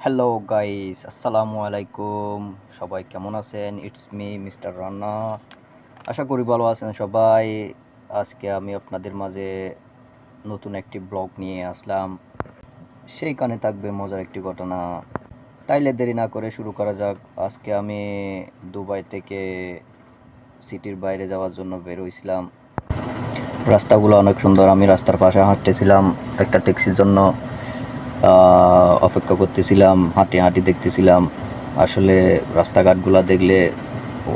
Hello guys, আসসালামু আলাইকুম। সবাই কেমন আছেন? ইটস মি মিস্টার রান্না। আশা করি ভালো আছেন সবাই। আজকে আমি আপনাদের মাঝে নতুন একটি ব্লগ নিয়ে আসলাম। সেইখানে থাকবে মজার একটি ঘটনা। তাইলে দেরি না করে শুরু করা যাক। আজকে আমি দুবাই থেকে সিটির বাইরে যাওয়ার জন্য বের হইছিলাম। রাস্তাগুলো অনেক সুন্দর। আমি রাস্তার পাশে হাঁটতেছিলাম একটা ট্যাক্সির জন্য। অপেক্ষা করতেছিলাম, হাঁটি হাঁটি দেখতেছিলাম। আসলে রাস্তাঘাটগুলো দেখলে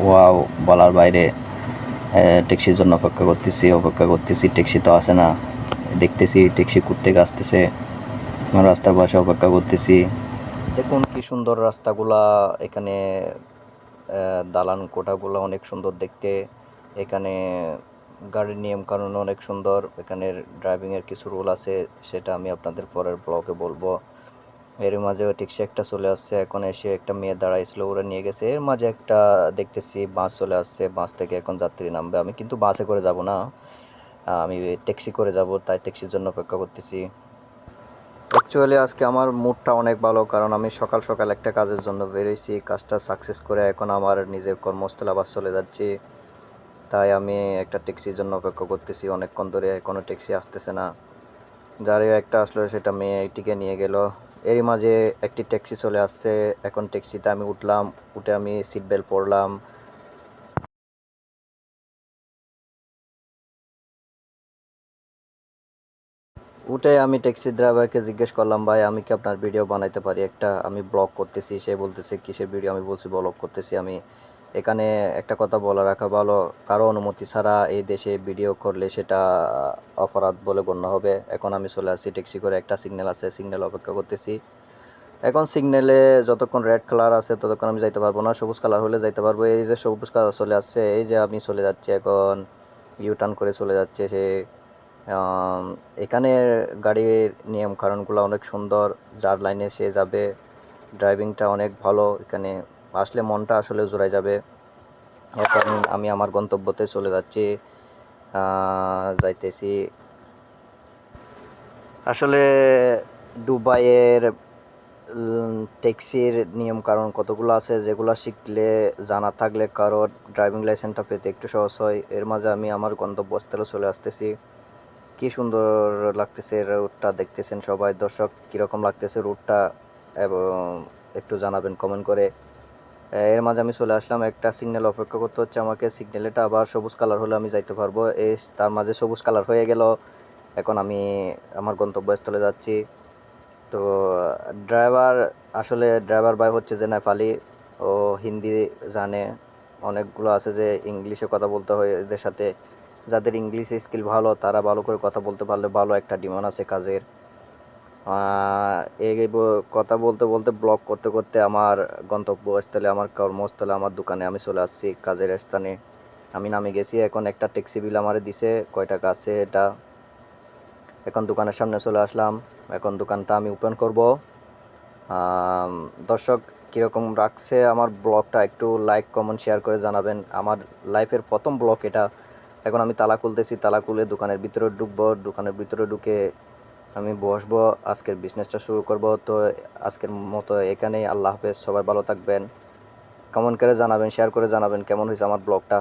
ওয়াও, বলার বাইরে। ট্যাক্সির জন্য অপেক্ষা করতেছি, ট্যাক্সি তো আসে না। দেখতেছি ট্যাক্সি কোত্থেকে আসতেছে। রাস্তার পাশে অপেক্ষা করতেছি। দেখুন কি সুন্দর রাস্তাগুলা এখানে। দালান কোঠাগুলো অনেক সুন্দর দেখতে। এখানে গাড়ির নিয়ম কানুন অনেক সুন্দর। এখানের ড্রাইভিংয়ের কিছু রুল আছে, সেটা আমি আপনাদের পরের ব্লগে বলবো। এর মাঝে ট্যাক্সি একটা চলে আসছে, এখন এসে একটা মেয়ে দাঁড়াইছিল, ওরা নিয়ে গেছে। এর মাঝে একটা দেখতেছি বাস চলে আসছে, বাস থেকে এখন যাত্রী নামবে। আমি কিন্তু বাসে করে যাব না, আমি ট্যাক্সি করে যাব, তাই ট্যাক্সির জন্য অপেক্ষা করতেছি। অ্যাকচুয়ালি আজকে আমার মুডটা অনেক ভালো, কারণ আমি সকাল সকাল একটা কাজের জন্য বেরোইছি, কাজটা সাকসেস করে এখন আমার নিজের কর্মস্থলে আবার চলে যাচ্ছি। তাই আমি একটা ট্যাক্সির জন্য অপেক্ষা করতেছি অনেকক্ষণ ধরে, কোনো ট্যাক্সি আসতেছে না। যারই একটা আসলো সেটা মেয়ে এইটিকে নিয়ে গেল। এরই মাঝে একটি ট্যাক্সি চলে আসছে, এখন ট্যাক্সিতে আমি উঠলাম। উঠে আমি সিট বেল্ট পরলাম। উঠে আমি ট্যাক্সি ড্রাইভারকে জিজ্ঞেস করলাম, ভাই আমি কি আপনার ভিডিও বানাইতে পারি একটা? আমি ব্লগ করতেছি। সে বলতেছে কিসের ভিডিও? আমি বলছি ব্লগ করতেছি আমি। এখানে একটা কথা বলা রাখা ভালো, কারো অনুমতি ছাড়া এই দেশে ভিডিও করলে সেটা অপরাধ বলে গণ্য হবে। এখন আমি চলে আসছি ট্যাক্সি করে, একটা সিগন্যাল আছে, সিগন্যাল অপেক্ষা করতেছি। এখন সিগন্যালে যতক্ষণ রেড কালার আছে ততক্ষণ আমি যাইতে পারবো না, সবুজ কালার হলে যাইতে পারবো। এই যে সবুজ কালার চলে আসছে, এই যে আমি চলে যাচ্ছি এখন, ইউ টার্ন করে চলে যাচ্ছে সে। আম, এখানে গাড়ির নিয়ম কানুনগুলো অনেক সুন্দর, যার লাইনে সে যাবে। ড্রাইভিংটা অনেক ভালো এখানে। আসলে মনটা আসলে জোড়ায় যাবে। এখন আমি আমার গন্তব্যতে চলে যাচ্ছি, যাইতেছি। আসলে দুবাইয়ের ট্যাক্সির নিয়ম কারণ কতগুলো আছে, যেগুলো শিখলে, জানা থাকলে কারো ড্রাইভিং লাইসেন্সটা পেতে একটু সহজ হয়। এর মাঝে আমি আমার গন্তব্যস্থলে চলে আসতেছি। কি সুন্দর লাগতেছে রুটটা, দেখতেছেন সবাই। দর্শক, কীরকম লাগতেছে রুটটা এবং একটু জানাবেন কমেন্ট করে। এর মাঝে আমি চলে আসলাম, একটা সিগন্যাল অপেক্ষা করতে হচ্ছে আমাকে। সিগন্যালটা আবার সবুজ কালার হলে আমি যাইতে পারবো। তার মাঝে সবুজ কালার হয়ে গেল, এখন আমি আমার গন্তব্যস্থলে যাচ্ছি। তো ড্রাইভার ভাই হচ্ছে যে নেপালি, ও হিন্দি জানে। অনেকগুলো আছে যে ইংলিশে কথা বলতে হয় এদের সাথে। যাদের ইংলিশ স্কিল ভালো, তারা ভালো করে কথা বলতে পারলে ভালো একটা ডিমান্ড আছে কাজের। এই কথা বলতে বলতে ব্লগ করতে করতে আমার গন্তব্যস্থলে, আমার কর্মস্থলে, আমার দোকানে আমি চলে আসছি, কাজের স্থানে আমি নামে গেছি। এখন একটা ট্যাক্সি বিল আমারে দিছে, কয় টাকা আছে এটা। এখন দোকানের সামনে চলে আসলাম, এখন দোকানটা আমি ওপেন করব। দর্শক, কীরকম রাখছে আমার ব্লগটা একটু লাইক কমেন্ট শেয়ার করে জানাবেন। আমার লাইফের প্রথম ব্লগ এটা। এখন আমি তালা খুলতেছি, তালা খুলে দোকানের ভিতরে ঢুকবো। দোকানের ভিতরে ঢুকে আমি বসবো, আজকের বিজনেসটা শুরু করব। তো আজকের মতো এখানেই, আল্লাহ হাফেজ। সবাই ভালো থাকবেন। কমেন্ট করে জানাবেন, শেয়ার করে জানাবেন কেমন হয়েছে আমার ব্লগটা।